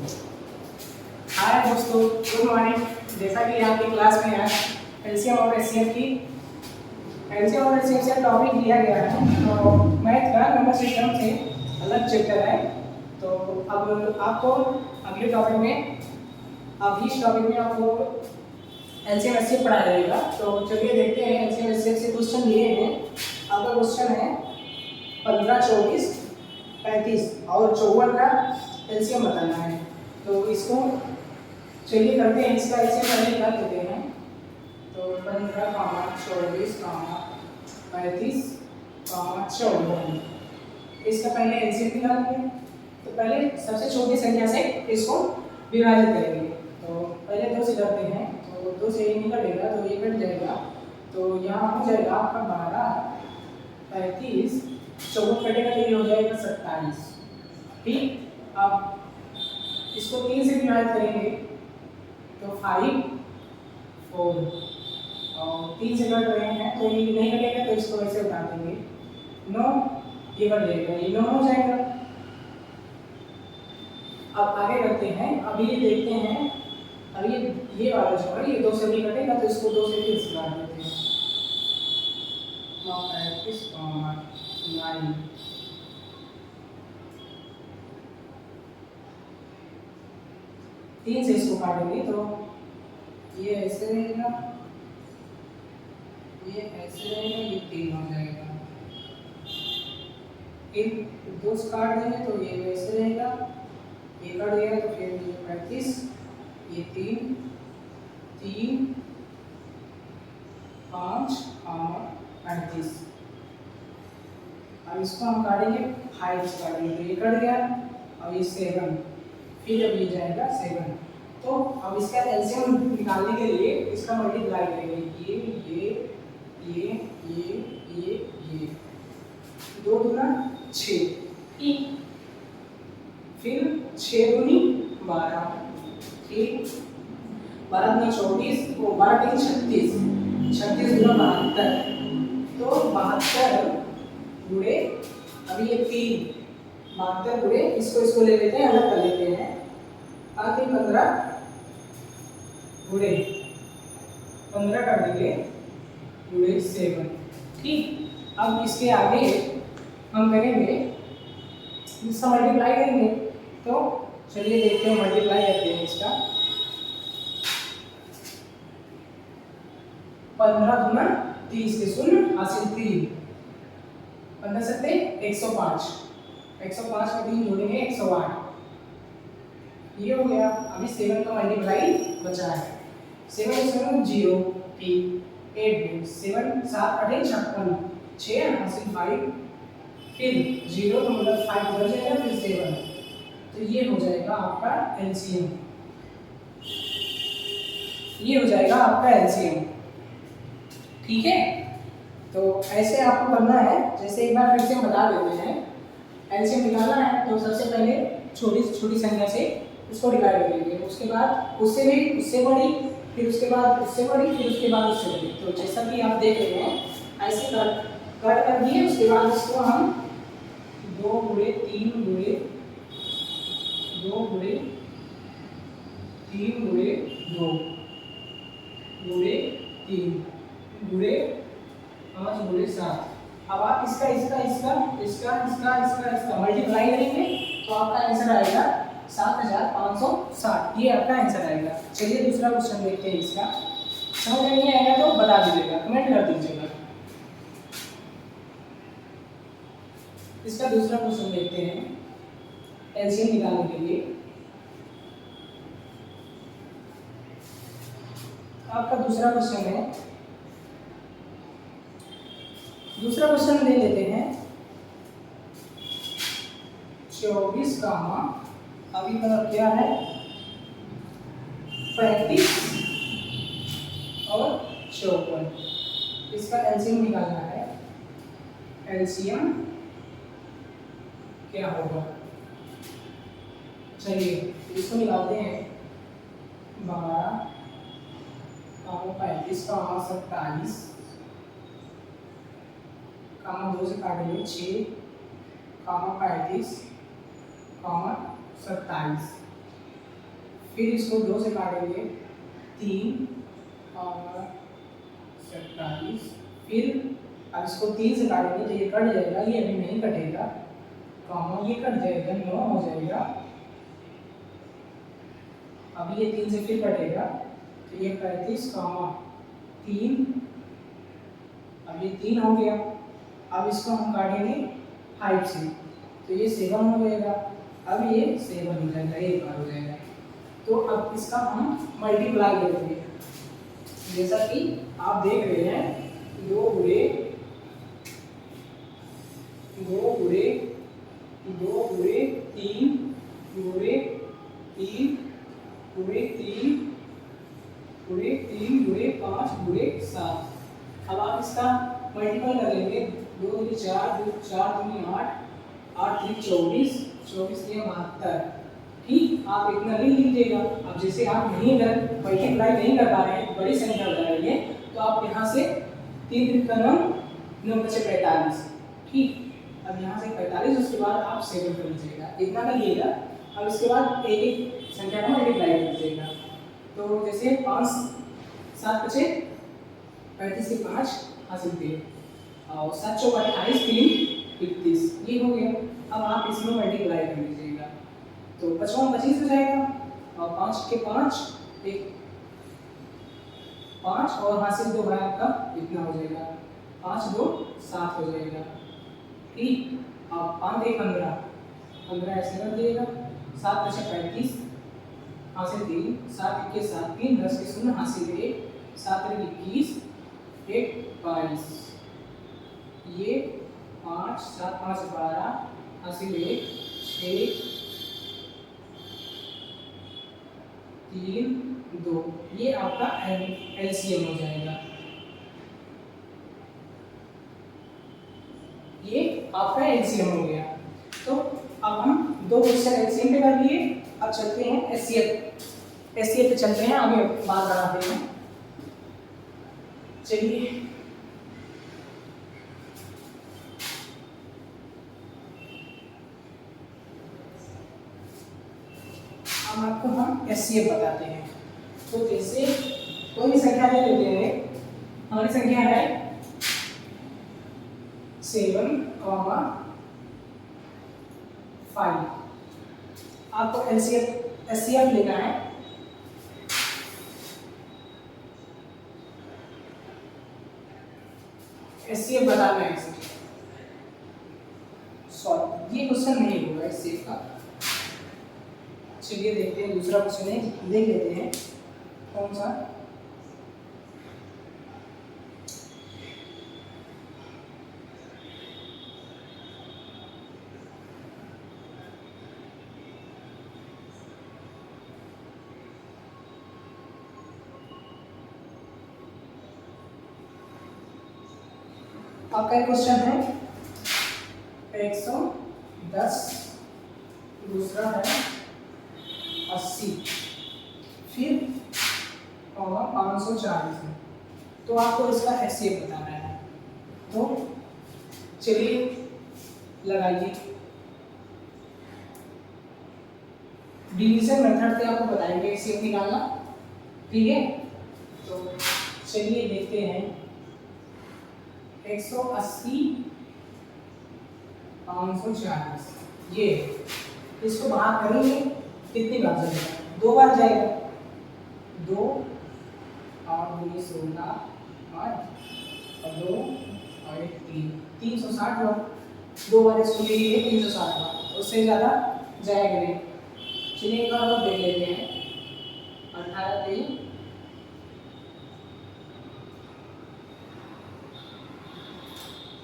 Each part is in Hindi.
हाय दोस्तों, गुड मॉर्निंग। जैसा कि आपकी क्लास में आज एलसीएम और एचसीएफ की एलसीएम और एचसीएफ से टॉपिक दिया गया है, तो मैथ का नंबर सिस्टम से अलग चैप्टर है। तो अब आपको अगले टॉपिक में अब इस टॉपिक में आपको एलसीएम एचसीएफ पढ़ाया जाएगा। तो चलिए देखते हैं एलसीएम एचसीएफ से क्वेश्चन दिए हैं। आपका क्वेश्चन है 15, 24, 35 और 54 का एलसीएम बताना है। तो इसको चलिए करते हैं। इसका एलसीएम पहले निकाल देते हैं। तो 15, 24, 35, 54, इसका पहले एलसीएम निकालेंगे। तो पहले सबसे छोटी संख्या से इसको विभाजित करेंगे। तो पहले 2 से करते हैं, तो 2 से ये निकलेगा तो ये कट जाएगा। तो यहाँ हो जाएगा आपका 12, 35, 54 कटेगा तो ये हो जाएगा 27। ठीक, अब इसको 3 से विभाजित करेंगे तो 5, 4 और 3 से कट रहे हैं तो ये नहीं कटेगा, तो इसको ऐसे उठा देंगे। 9 ये कट जाएगा, ये 9 हो जाएगा। अब आगे करते हैं। अभी ये देखते हैं, अभी ये वाला जो है ये 2 से नहीं कटेगा, तो इसको 2 से फिर से काट देते हैं। 9, 35, 9 3 से इसको काटेंगे तो ये ऐसे रहेगा, ये ऐसे रहेगा, ये 3 हो जाएगा। फिर 2 से काट देंगे तो ये वैसे रहेगा, ये कट गया तो फिर ये 35, ये 3, 3, 5 और 38। अब इसको हम काटेंगे 5 से काटेंगे तो ये कट गया, अब ये 7, फिर अब ये जाएगा 7। तो अब इसका एलसीएम निकालने के लिए इसका मल्टीप्लाई करेंगे। ये 2 दूना 6, फिर 6 दूनी 12, ठीक, 12 दूना 34, 12 तीन 36, 36 दूना 72। तो 72 गुणे, अभी ये 3, 72 गुणे इसको ले लेते हैं, अलग कर लेते हैं। 15 गुणे 15 कर देंगे गुणे 7, ठीक। अब इसके आगे हम करेंगे, इसका मल्टीप्लाई करेंगे। तो चलिए देखते हैं, मल्टीप्लाई करते हैं इसका। 15 दूना 30 के शून्य हासिल 3, 15 सत्ते 105, 105 में 3 जोड़ेंगे 108, ये हो गया। अभी 7 का मल्टीप्लाई बचा है। 7 7 0, ठीक, 8 7 7 8 56, 6 हासिल 5, फिर 0 तो मतलब 5 बच जाएगा, फिर 7, तो ये हो जाएगा आपका एलसीएम। ये हो जाएगा आपका एलसीएम, ठीक है। तो ऐसे आपको करना है। जैसे एक बार फिर से हम बता देते हैं, एलसीएम निकालना है तो सबसे पहले छोटी से छोटी संख्या से उसको डिवाइड करेंगे, उसके बाद उससे भी उससे बड़ी, फिर उसके बाद उससे बड़ी, फिर उसके बाद उससे बड़ी। तो जैसा कि आप देख रहे हैं, ऐसे कट कर दिए। उसके बाद इसको हम 2 गुणे 3 गुणे 2 गुणे 3 गुणे 2 गुणे 3 गुणे 5 गुणे 7। अब आप इसका मल्टीप्लाई करेंगे तो आपका आंसर आएगा 7560। ये आपका आंसर आएगा। चलिए दूसरा क्वेश्चन देखते हैं। इसका समझ में नहीं आएगा तो बता दीजिएगा, कमेंट कर दीजिएगा। इसका दूसरा क्वेश्चन देखते हैं एलसीएम निकालने के लिए। आपका दूसरा क्वेश्चन है, दूसरा क्वेश्चन ले लेते हैं 24 का, अभी मतलब क्या है 35 और 54, इसका एलसीएम निकालना है। एलसीएम क्या होगा, चलिए इसको निकालते हैं। 12, 35, 27, 2 से काटेंगे 6, 35, 27, फिर इसको 2 से काटेंगे 3 और 47, फिर अब इसको 3 से काटेंगे तो ये कट जाएगा, ये अभी नहीं कटेगा, कॉमा ये कट जाएगा, 9 हो जाएगा। अब ये 3 से फिर कटेगा तो ये 35 कॉमा 3, अब ये 3 हो गया। अब इसको हम काटेंगे 5 से तो ये 7 हो जाएगा, अब ये 7 हो जाएगा, एक बार हो जाएगा। तो अब इसका हम मल्टीप्लाई करेंगे, जैसा कि आप देख रहे हैं 2 गुणे 2 गुणे 2 गुणे 3 गुणे 3 गुणे 3 गुणे 3 गुणे 5 गुणे 7। अब आप इसका मल्टीपल कर लेंगे, 2 दूनी 4 4 दूनी 8 8 3 24 24 3 72। ठीक, आप इतना नहीं लीजिएगा। अब जैसे आप नहीं अगर मल्टीप्लाई नहीं कर पा रहे हैं, बड़ी संख्या बता रही है, तो आप यहाँ से 3 3 का 9 9 बचे 45। ठीक, अब यहाँ से 45, उसके बाद आप 7 कर लीजिएगा, इतना कर लीजिएगा। अब इसके बाद एक एक संख्या को मल्टीप्लाई कर लीजिएगा। तो जैसे 5 7 बचे 35 से 5 हासिल किए और 7 चौक 28 3 31, ये हो गया। अब आप इसमें मल्टीप्लाई कर लीजिएगा तो 55 25 हो जाएगा और 5 के 5 एक 5 और हासिल 2 है आपका, इतना हो जाएगा, 5 2 7 हो जाएगा। ठीक, अब 5 1 15 15 ऐसे कर दिएगा, 7 बचे 35 हासिल 3 7 1 7 3 10 के 0 हासिल 1 7 21 1 22, ये 5 7 5 12 हासिल 1 6 3 2, ये आपका एलसीएम हो जाएगा। ये आपका एलसीएम हो गया। तो अब हम 2 क्वेश्चन एलसीएम पे कर लिए, अब चलते हैं एचसीएफ पे चलते हैं, आगे बात बढ़ाते हैं। चलिए अब आपको हम एचसीएफ बताते हैं। तो जैसे कोई भी संख्या ले लेते हैं, हमारी संख्या है 7 5, आपको एचसीएफ लेना है। एचसीएफ बताना है इसे, सॉरी ये क्वेश्चन नहीं होगा एचसीएफ का। चलिए देखते हैं, दूसरा क्वेश्चन है, देख लेते हैं कौन सा। आपका क्वेश्चन है 110, दूसरा है 80, फिर 540 है। तो आपको इसका एचसीएफ बताना है। तो चलिए लगाइए, डिवीजन मेथड से आपको बताएंगे एचसीएफ निकालना। ठीक है, तो चलिए देखते हैं 180 540, ये इसको बाहर करेंगे कितनी बार जाएगा, 2 बार जाएगा, 2 8 2 16 8 और 2 और 1 3 360 बार, 2 बार इसको ले लिए 360 बार, उससे ज़्यादा जाएगा नहीं। चलिए एक बार और देख लेते हैं, 18 3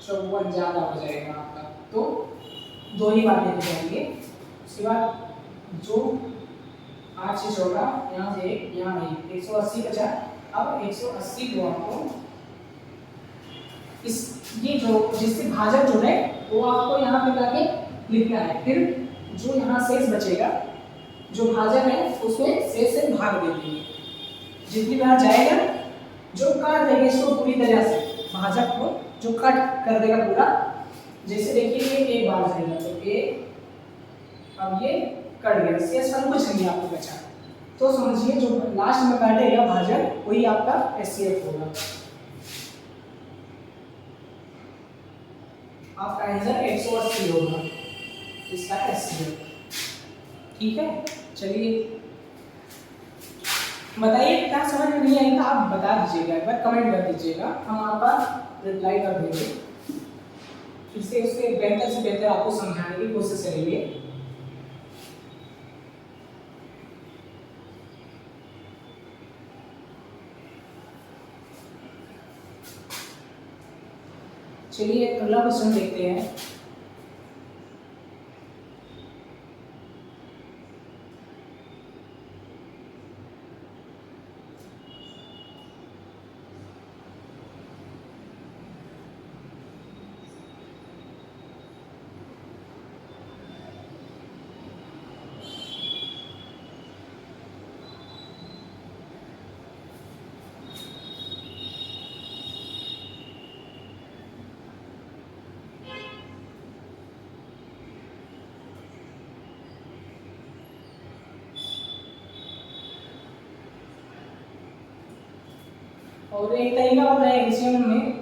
54 ज़्यादा हो जाएगा आपका, तो 2 ही बार लेके जाएंगे। उसके बाद जो 8 से 14 यहाँ से 1 यहाँ नहीं, 180 बचा। अब 180 को आपको इस ये जो जिससे भाजक जो है वो आपको यहाँ पे लाके लिखना है। फिर जो यहाँ शेष बचेगा, जो भाजक है उसमें शेष से भाग दे देंगे, जितनी बार जाएगा जो काट देंगे इसको पूरी तरह से, भाजक को जो कट कर देगा पूरा। जैसे देखिए ये एक बार जाएगा तो एक, अब ये कट गया, शेष कुछ नहीं आपको बचा। तो समझिए जो लास्ट में काटेगा भाजन वही आपका HCF होगा। आपका आंसर 180 होगा इसका HCF। ठीक है, चलिए बताइए क्या समझ में नहीं आई तो आप बता दीजिएगा, एक बार कमेंट कर दीजिएगा, हम आपका रिप्लाई कर देंगे। फिर से उसके बेहतर से बेहतर आपको समझाने की कोशिश करेंगे। चलिए अगला क्वेश्चन देखते हैं। और एक तरीका और है एलसीएम में